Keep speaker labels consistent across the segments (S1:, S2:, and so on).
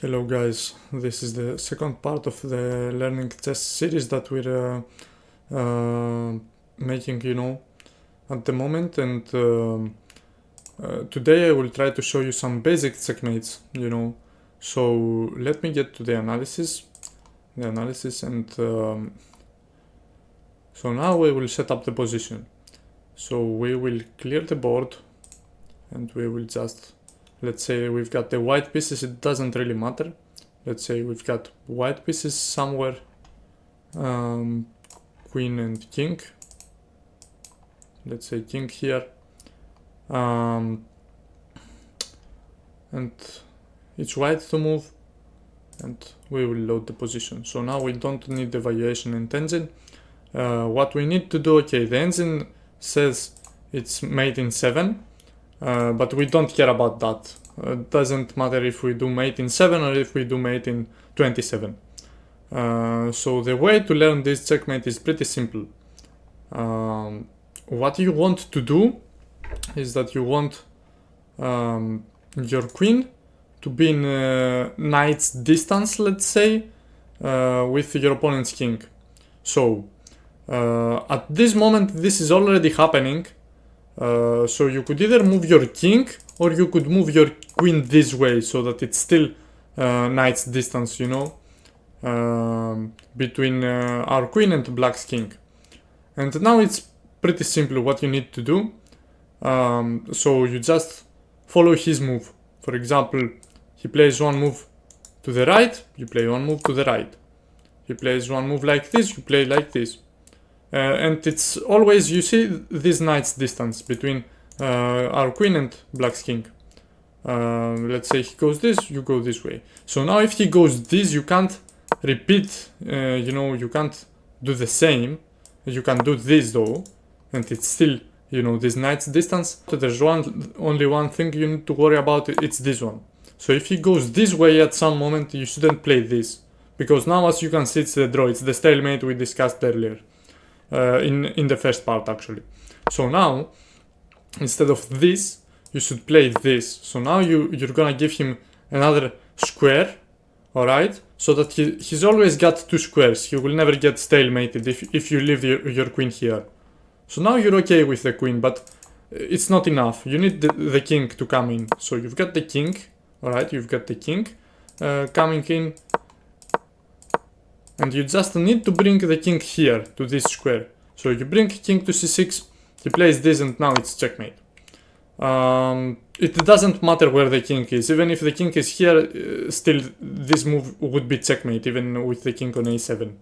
S1: Hello guys, this is the second part of the learning chess series that we're making, at the moment, and today I will try to show you some basic checkmates, So let me get to the analysis, and so now we will set up the position. So we will clear the board, and we will just, let's say we've got the white pieces, it doesn't really matter. Let's say we've got white pieces somewhere, queen and king. Let's say king here. And it's white to move, and we will load the position. So now we don't need the valuation and engine. What we need to do, okay, the engine says it's mate in 7. But we don't care about that. It doesn't matter if we do mate in 7 or if we do mate in 27. So the way to learn this checkmate is pretty simple. What you want to do is that you want your queen to be in knight's distance, let's say, with your opponent's king. So at this moment this is already happening. So you could either move your king or you could move your queen this way so that it's still knight's distance, between our queen and black's king. And now it's pretty simple what you need to do. So you just follow his move. For example, he plays one move to the right, you play one move to the right. He plays one move like this, you play like this. And it's always, you see, this knight's distance between our queen and black's king. Let's say he goes this, you go this way. So now if he goes this, you can't repeat, you can't do the same. You can do this though, and it's still, this knight's distance. So there's only one thing you need to worry about, it's this one. So if he goes this way at some moment, you shouldn't play this. Because now, as you can see, it's the draw, it's the stalemate we discussed earlier. In the first part actually. So now, instead of this, you should play this. So now you're gonna give him another square, alright? So that he's always got two squares. He will never get stalemated if you leave your queen here. So now you're okay with the queen, but it's not enough. You need the king to come in. So you've got the king, alright? You've got the king coming in. And you just need to bring the king here, to this square. So you bring king to c6, he plays this, and now it's checkmate. It doesn't matter where the king is. Even if the king is here, still this move would be checkmate, even with the king on a7.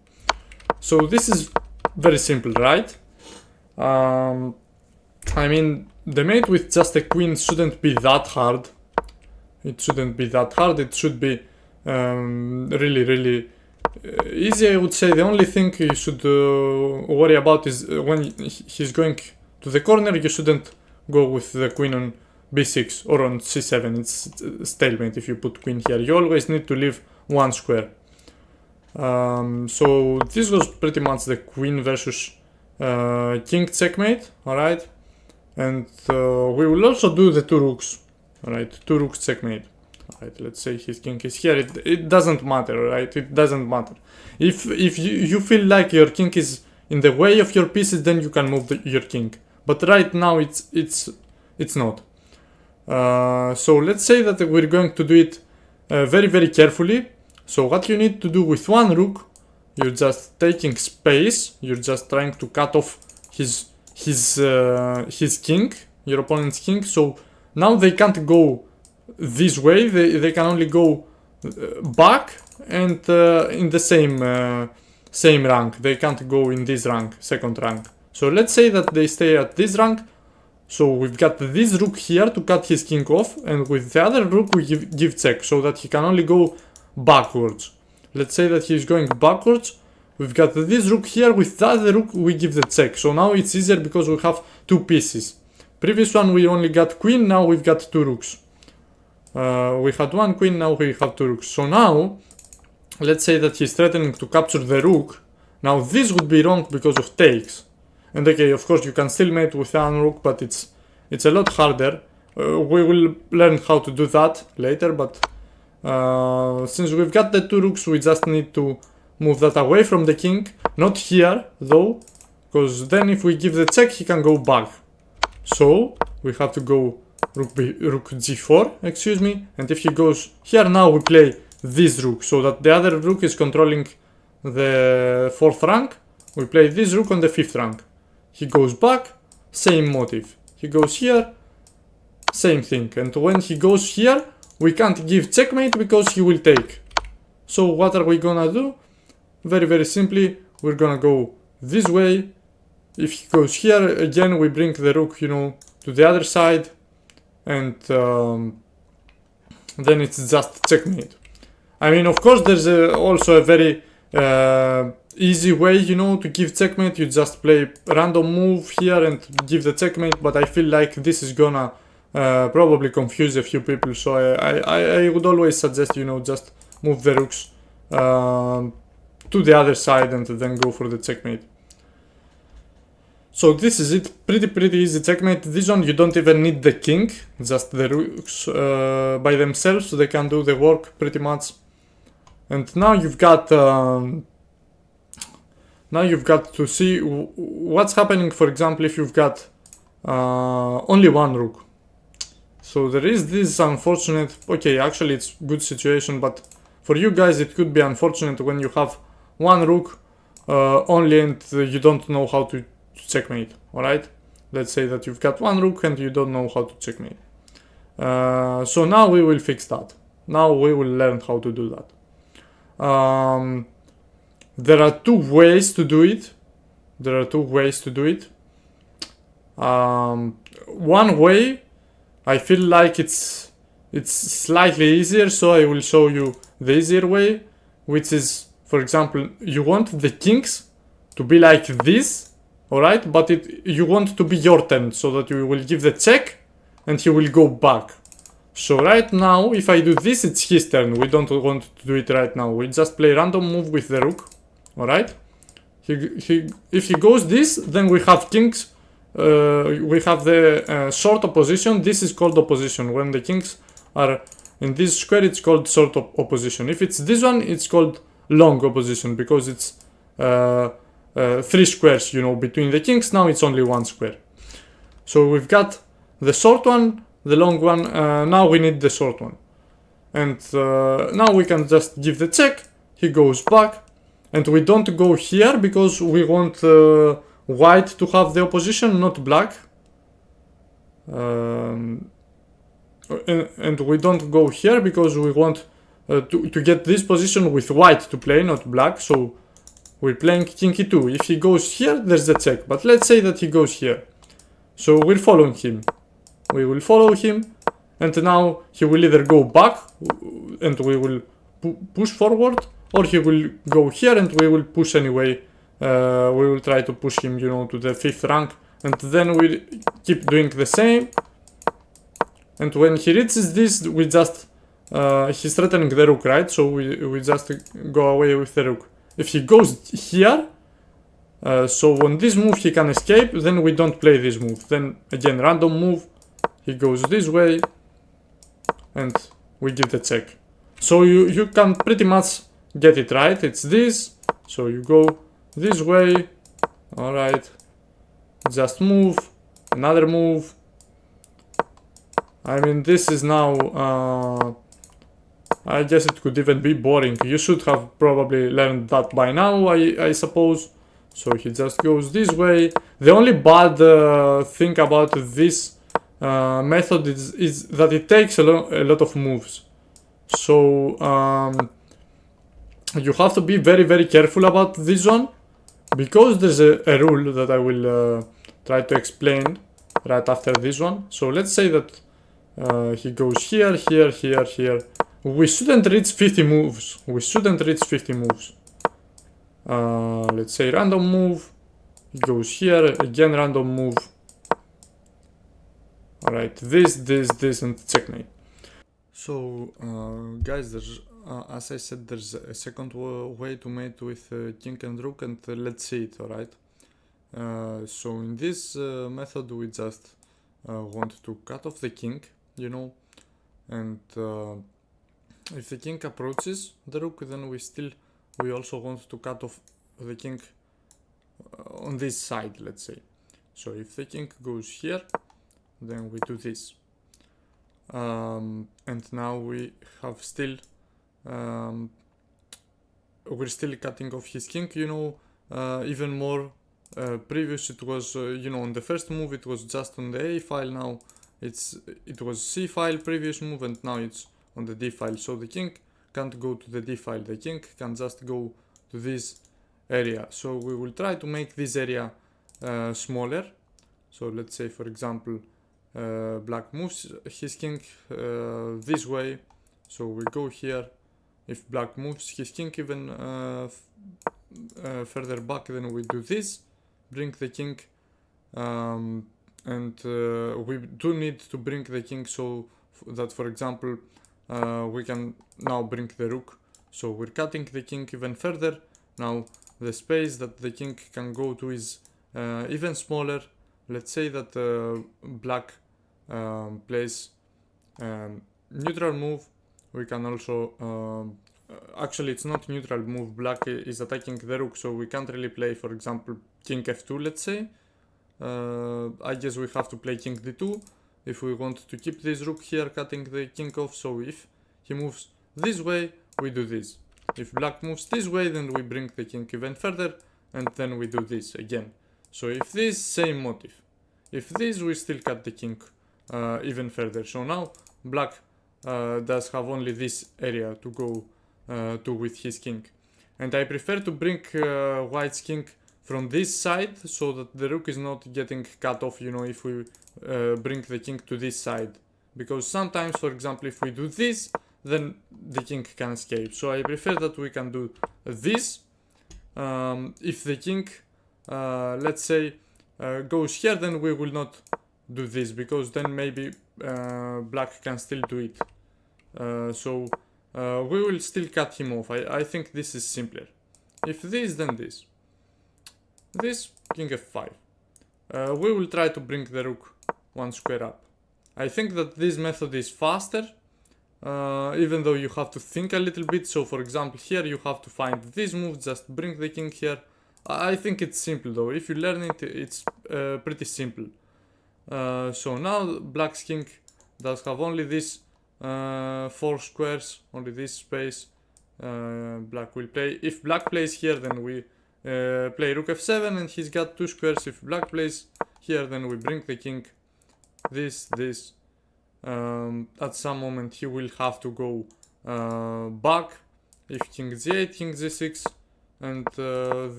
S1: So this is very simple, right? I mean, the mate with just a queen shouldn't be that hard. It shouldn't be that hard. It should be really, really easy. I would say the only thing you should worry about is when he's going to the corner, you shouldn't go with the queen on b6 or on c7. It's stalemate if you put queen here. You always need to leave one square. So this was pretty much the queen versus king checkmate, alright? And we will also do the two rooks, alright? Two rooks checkmate. Right, let's say his king is here. It doesn't matter, right? It doesn't matter. If you feel like your king is in the way of your pieces, then you can move your king. But right now it's not. So let's say that we're going to do it very, very carefully. So what you need to do with one rook, you're just taking space. You're just trying to cut off his king, your opponent's king. So now they can't go this way, they can only go back and in the same rank. They can't go in this rank, second rank. So let's say that they stay at this rank. So we've got this rook here to cut his king off, and with the other rook we give check so that he can only go backwards. Let's say that he's going backwards. We've got this rook here, with the other rook we give the check. So now it's easier because we have two pieces. Previous one we only got queen, now we've got two rooks. We had one queen, now we have two rooks. So now, let's say that he's threatening to capture the rook. Now this would be wrong because of takes. And okay, of course you can still mate with one rook, but it's a lot harder. We will learn how to do that later, but Since we've got the two rooks, we just need to move that away from the king. Not here, though, because then if we give the check, he can go back. So we have to go rook g4, excuse me. And if he goes here, now we play this rook, so that the other rook is controlling the 4th rank. We play this rook on the 5th rank. He goes back, same motive. He goes here, same thing. And when he goes here, we can't give checkmate because he will take. So what are we gonna do? Very simply, we're gonna go this way. If he goes here, again we bring the rook, you know, to the other side, and then it's just checkmate. I mean, of course, there's also a very easy way, you know, to give checkmate. You just play random move here and give the checkmate, but I feel like this is gonna probably confuse a few people, so I would always suggest, you know, just move the rooks to the other side and then go for the checkmate. So this is it, pretty easy checkmate. This one you don't even need the king, just the rooks by themselves, so they can do the work pretty much. And now you've got to see what's happening, for example, if you've got only one rook. So there is this unfortunate, okay, actually it's good situation, but for you guys it could be unfortunate when you have one rook only and you don't know how to checkmate, alright? Let's say that you've got one rook and you don't know how to checkmate. So now we will fix that. Now we will learn how to do that. There are two ways to do it. One way, I feel like it's slightly easier, so I will show you the easier way, which is, for example, you want the kings to be like this, alright? But you want to be your turn, so that you will give the check and he will go back. So right now, if I do this, it's his turn. We don't want to do it right now. We just play random move with the rook, alright? If he goes this, then we have kings. We have the short opposition. This is called opposition. When the kings are in this square, it's called short opposition. If it's this one, it's called long opposition, because it's 3 squares, you know, between the kings. Now it's only 1 square. So we've got the short one, the long one. Now we need the short one. And now we can just give the check. He goes back. And we don't go here because we want white to have the opposition, not black. And we don't go here because we want to get this position with white to play, not black. So we're playing king e2. If he goes here, there's the check. But let's say that he goes here. So we're following him. We will follow him. And now he will either go back and we will push forward, or he will go here and we will push anyway. We will try to push him, you know, to the 5th rank. And then we keep doing the same. And when he reaches this, we just... he's threatening the rook, right? So we just go away with the rook. If he goes here, so on this move he can escape, then we don't play this move. Then again, random move, he goes this way, and we give the check. So you can pretty much get it right. It's this, so you go this way, alright, just move, another move. I mean, this is now, I guess it could even be boring. You should have probably learned that by now, I suppose. So he just goes this way. The only bad thing about this method is that it takes a lot of moves. So you have to be very careful about this one, because there's a rule that I will try to explain right after this one. So let's say that he goes here, here. We shouldn't reach 50 moves. Let's say random move. He goes here, again random move. Alright, this, and checkmate. So, guys, there's, as I said, there's a second way to mate with king and rook, and let's see it, alright? So in this method, we just want to cut off the king, you know, and if the king approaches the rook, then we also want to cut off the king on this side, let's say. So if the king goes here, then we do this. And now we have still we're still cutting off his king, even more. Previous it was, on the first move it was just on the A file, now it was C file previous move, and now it's on the D file. So the king can't go to the D file, the king can just go to this area. So we will try to make this area smaller. So let's say, for example, black moves his king this way, so we go here. If black moves his king even further back, then we do this, bring the king, and we do need to bring the king so that, for example, we can now bring the rook. So we're cutting the king even further. Now the space that the king can go to is even smaller. Let's say that black plays neutral move. We can also actually it's not neutral move, black is attacking the rook, so we can't really play, for example, king f2, let's say. I guess we have to play king d2 if we want to keep this rook here, cutting the king off. So if he moves this way, we do this. If black moves this way, then we bring the king even further, and then we do this again. So if this, same motive. If this, we still cut the king even further. So now black does have only this area to go to with his king. And I prefer to bring white's king from this side, so that the rook is not getting cut off, if we bring the king to this side. Because sometimes, for example, if we do this, then the king can escape. So I prefer that we can do this. If the king, let's say, goes here, then we will not do this, because then maybe black can still do it. So we will still cut him off. I think this is simpler. If this, then this. This, king f5. We will try to bring the rook one square up. I think that this method is faster, even though you have to think a little bit. So for example, here you have to find this move, just bring the king here. I think it's simple though. If you learn it, it's pretty simple. So now black's king does have only this 4 squares, only this space. Black will play. If black plays here, then we play rook f7, and he's got 2 squares. If black plays here, then we bring the king. This. At some moment he will have to go back. If king g8, king g6, and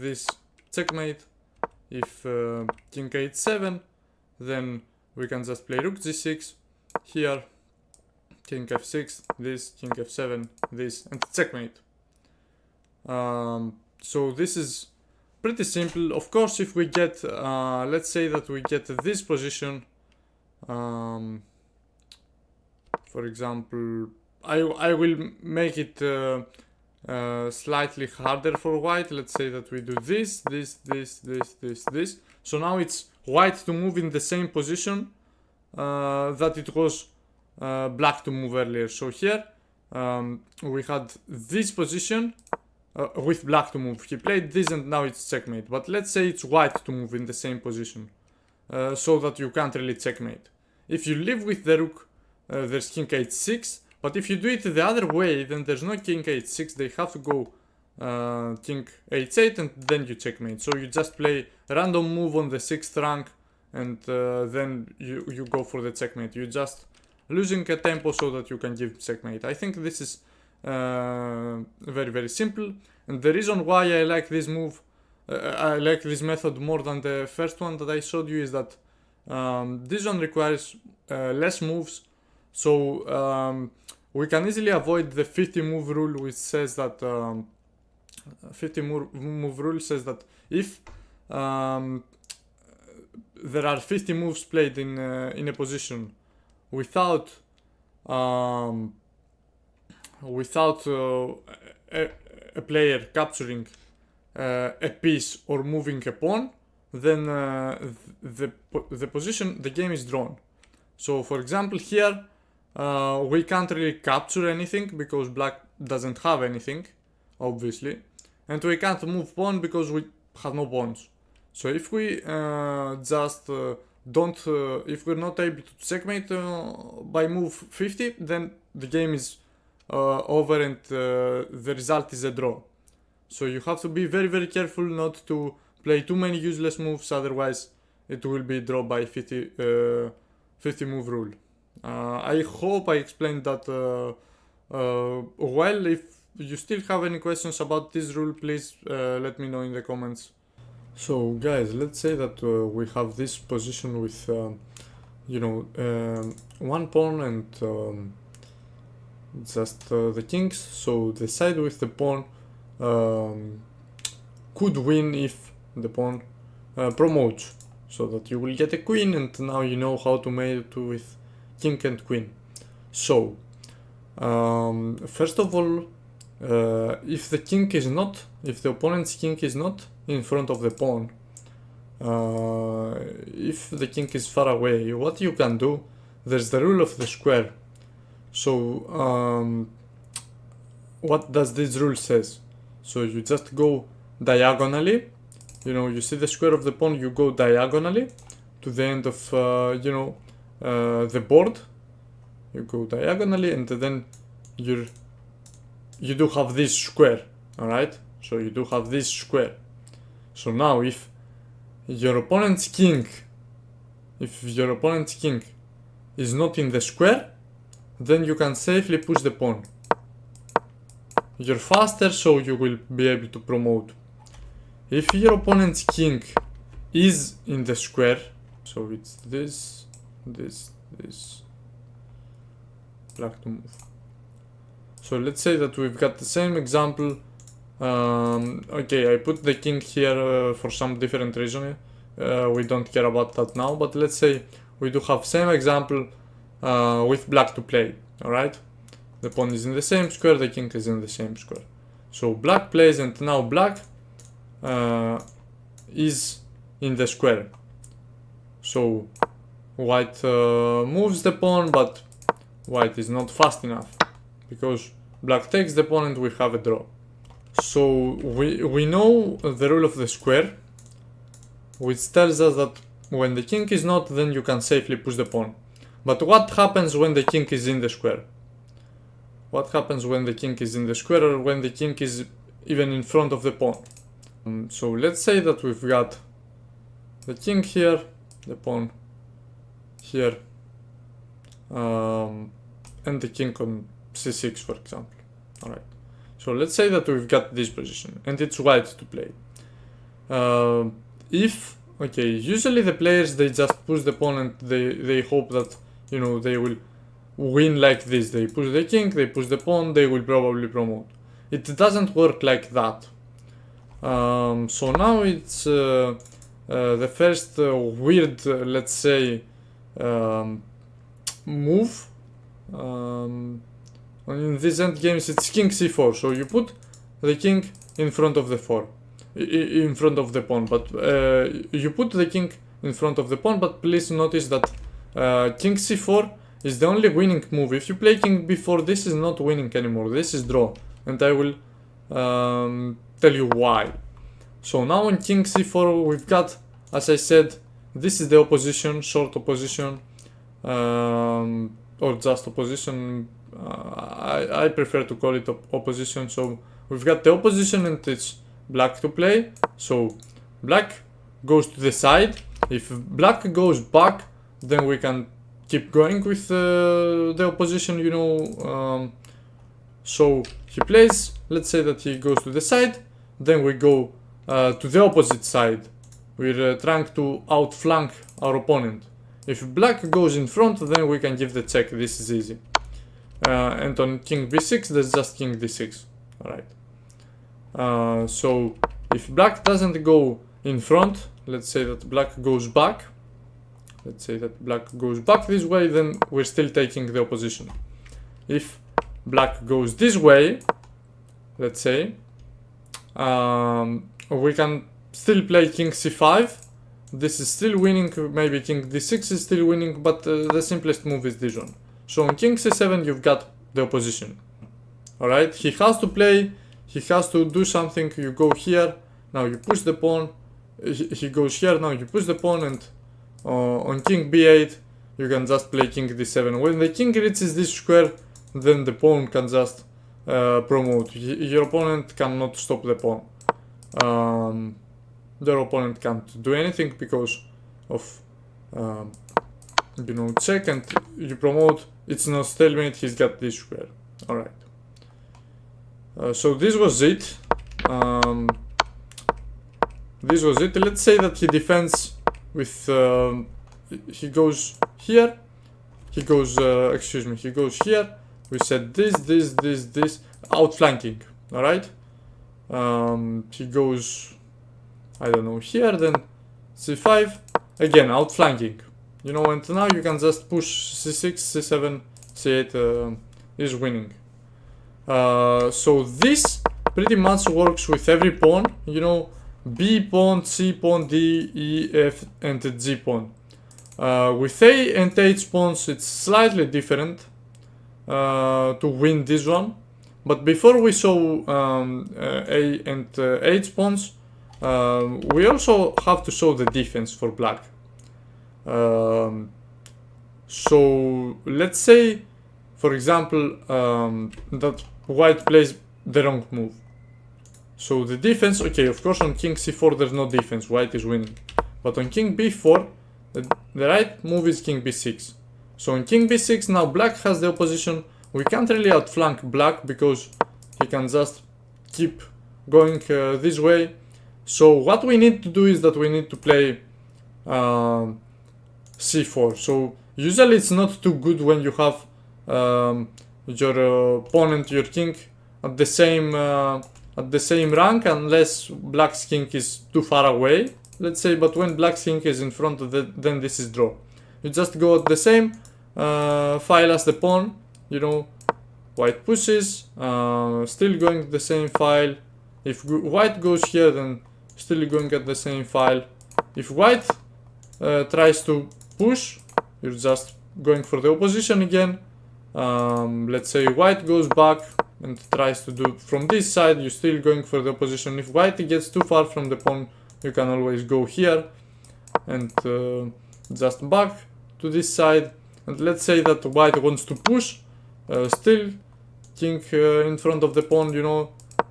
S1: this checkmate. If king h7, then we can just play rook g6 here, king f6, this, king f7, this, and checkmate. So this is pretty simple. Of course, if we get, let's say that we get this position, for example, I will make it slightly harder for white. Let's say that we do this. So now it's white to move in the same position that it was black to move earlier. So here we had this position with black to move. He played this, and now it's checkmate. But let's say it's white to move in the same position, so that you can't really checkmate. If you live with the rook, there's king h6. But if you do it the other way, then there's no king h6. They have to go king h8, and then you checkmate. So you just play a random move on the 6th rank, and then you go for the checkmate. You're just losing a tempo so that you can give checkmate. I think this is very, very simple. And the reason why I like this move, I like this method more than the first one that I showed you, is that this one requires less moves. So we can easily avoid the 50 move rule, which says that 50 move rule says that if there are 50 moves played in a position without a player capturing a piece or moving a pawn, then the game is drawn. So for example, here we can't really capture anything because black doesn't have anything, obviously, and we can't move pawn because we have no pawns. So if we if we're not able to checkmate by move 50, then the game is over and the result is a draw. So you have to be very very careful not to play too many useless moves, otherwise it will be draw by 50 move rule. I hope I explained that well. If you still have any questions about this rule, please let me know in the comments. So guys, let's say that we have this position with one pawn and just the kings. So the side with the pawn could win if the pawn promotes, so that you will get a queen, and now you know how to mate with king and queen. So first of all, if the opponent's king is not in front of the pawn, if the king is far away, what you can do, there's the rule of the square. So what does this rule says? So you just go diagonally, you see the square of the pawn, you go diagonally to the end of the board, you go diagonally, and then you do have this square. Alright, so you do have this square. So now if your opponent's king is not in the square, then you can safely push the pawn. You're faster, so you will be able to promote. If your opponent's king is in the square, so it's this, black to move. So let's say that we've got the same example. Okay, I put the king here for some different reason. We don't care about that now, but let's say we do have same example with black to play. Alright, the pawn is in the same square, the king is in the same square. So black plays, and now black is in the square. So white moves the pawn, but white is not fast enough, because black takes the pawn and we have a draw. So we know the rule of the square, which tells us that when the king is not, then you can safely push the pawn. But what happens when the king is in the square? What happens when the king is in the square, or when the king is even in front of the pawn? So let's say that we've got the king here, the pawn here, and the king on c6, for example. Alright, so let's say that we've got this position and it's white to play. Usually the players, they just push the pawn and they hope that they will win like this. They push the king, they push the pawn, they will probably promote. It doesn't work like that. So now it's the first weird, let's say, move. In these endgames it's king c4, so you put the king in front of the pawn, but you put the king in front of the pawn, but please notice that king c4 is the only winning move. If you play king b4, this is not winning anymore, this is draw, and I will tell you why. So now on king c4 we've got, as I said, this is the opposition, short opposition, or just opposition. I prefer to call it opposition. So we've got the opposition and it's black to play. So black goes to the side. If black goes back, then we can keep going with the opposition, so he plays, let's say that he goes to the side, then we go to the opposite side. We're trying to outflank our opponent. If black goes in front, then we can give the check. This is easy. And on king b6, there's just king d6. Alright. So if black doesn't go in front, let's say that black goes back. Let's say that black goes back this way, then we're still taking the opposition. If black goes this way, let's say, we can still play king c5. This is still winning, maybe king d6 is still winning, but the simplest move is this one. So on king c7 you've got the opposition. Alright, he has to do something. You go here, now you push the pawn. He goes here, now you push the pawn, and on king b8 you can just play king d7. When the king reaches this square, then the pawn can just promote. Your opponent cannot stop the pawn. Their opponent can't do anything because of check, and you promote. It's not stalemate, he's got this square. Alright. So this was it. Let's say that he defends with he goes here. He goes he goes here. We said this outflanking. Alright. He goes, I don't know, here, then c5, again outflanking. And now you can just push c6, c7, c8 is winning. So this pretty much works with every pawn. B pawn, C pawn, D, E, F, and G pawn. With A and H pawns, it's slightly different to win this one. But before we saw A and H pawns, we also have to show the defense for black. So let's say, for example, that white plays the wrong move. So the defense, okay, of course on king c4 there's no defense, white is winning. But on king b4, the right move is king b6. So on king b6 now black has the opposition. We can't really outflank black because he can just keep going this way. So what we need to do is that we need to play c4. So usually it's not too good when you have your opponent, your king, at the same rank, unless black's king is too far away, let's say. But when black's king is in front of then this is draw. You just go at the same file as the pawn. White pushes, still going the same file. If white goes here, then still going at the same file. If white tries to push, you're just going for the opposition again. Let's say white goes back and tries to do from this side, you're still going for the opposition. If white gets too far from the pawn, you can always go here and just back to this side. And let's say that white wants to push, still king in front of the pawn,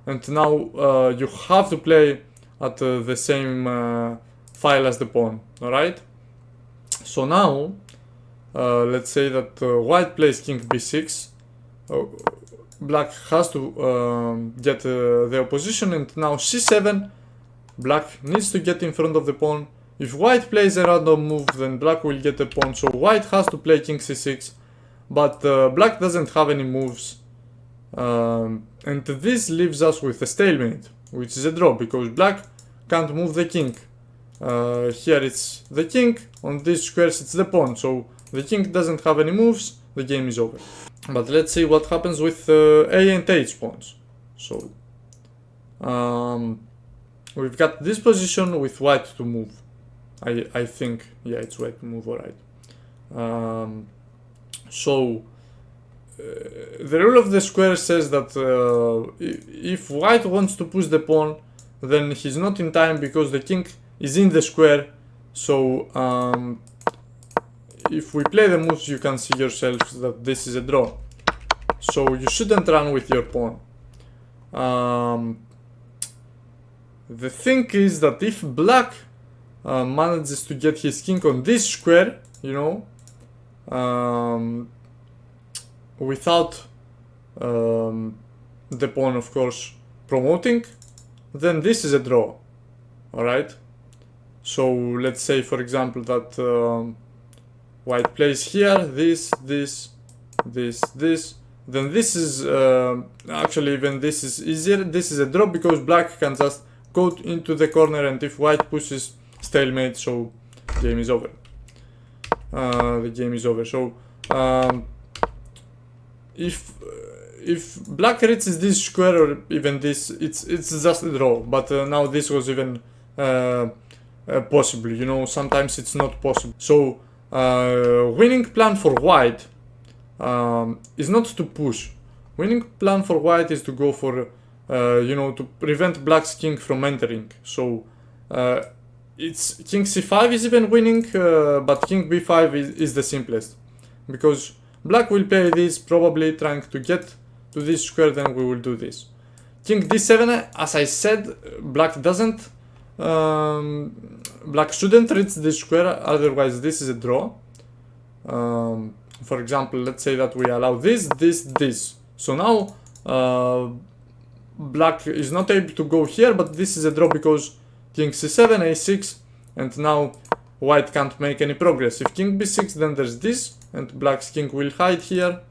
S1: and now you have to play at the same file as the pawn. Alright, so now let's say that white plays king b6. Black has to get the opposition, and now c7, black needs to get in front of the pawn. If white plays a random move, then black will get the pawn, so white has to play king c6, but black doesn't have any moves, and this leaves us with a stalemate, which is a draw, because black can't move the king. Here it's the king, on these squares it's the pawn, so the king doesn't have any moves, the game is over. But let's see what happens with A and H pawns. So we've got this position with white to move. I think, yeah, it's white to move, alright. So the rule of the square says that if white wants to push the pawn, then he's not in time because the king is in the square. So if we play the moves, you can see yourselves that this is a draw. So you shouldn't run with your pawn. The thing is that if black manages to get his king on this square, without the pawn, of course, promoting, then this is a draw. Alright? So let's say, for example, that white plays here, this, then this is, actually even this is easier. This is a draw because black can just go into the corner, and if white pushes, stalemate, so game is over. The game is over. So if black reaches this square or even this, it's just a draw. But now this was even possible. Sometimes it's not possible. So winning plan for white is not to push. Winning plan for white is to go for, to prevent black's king from entering. So it's king c5 is even winning, but king b5 is the simplest, because black will play this, probably trying to get to this square, then we will do this. King d7, as I said, black doesn't, black shouldn't reach this square, otherwise this is a draw. For example, let's say that we allow this. So now black is not able to go here, but this is a draw because king c7, a6, and now white can't make any progress. If king b6, then there's this, and black's king will hide here.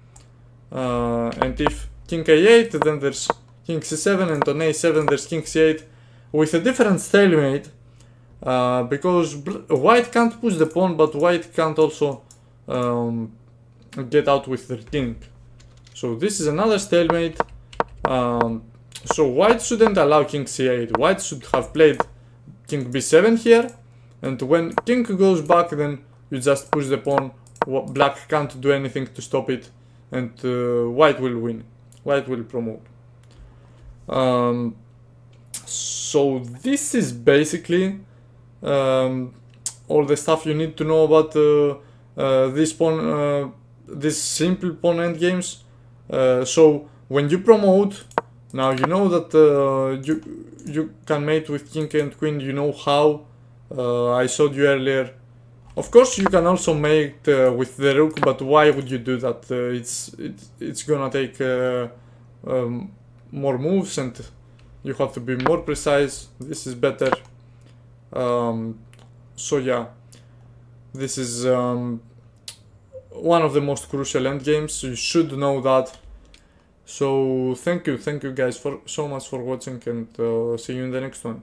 S1: And if king a8, then there's king c7, and on a7 there's king c8, with a different stalemate, because white can't push the pawn, but white can't also get out with their king. So this is another stalemate. So white shouldn't allow king c8. White should have played king b7 here, and when king goes back, then you just push the pawn. Black can't do anything to stop it, and white will win. White will promote. So this is basically all the stuff you need to know about this pawn, this simple pawn endgames. So when you promote, now you know that you can mate with king and queen. You know how. I showed you earlier. Of course, you can also mate with the rook, but why would you do that? It's gonna take more moves, and you have to be more precise. This is better. So yeah, this is one of the most crucial endgames. You should know that. So thank you guys so much for watching, and see you in the next one.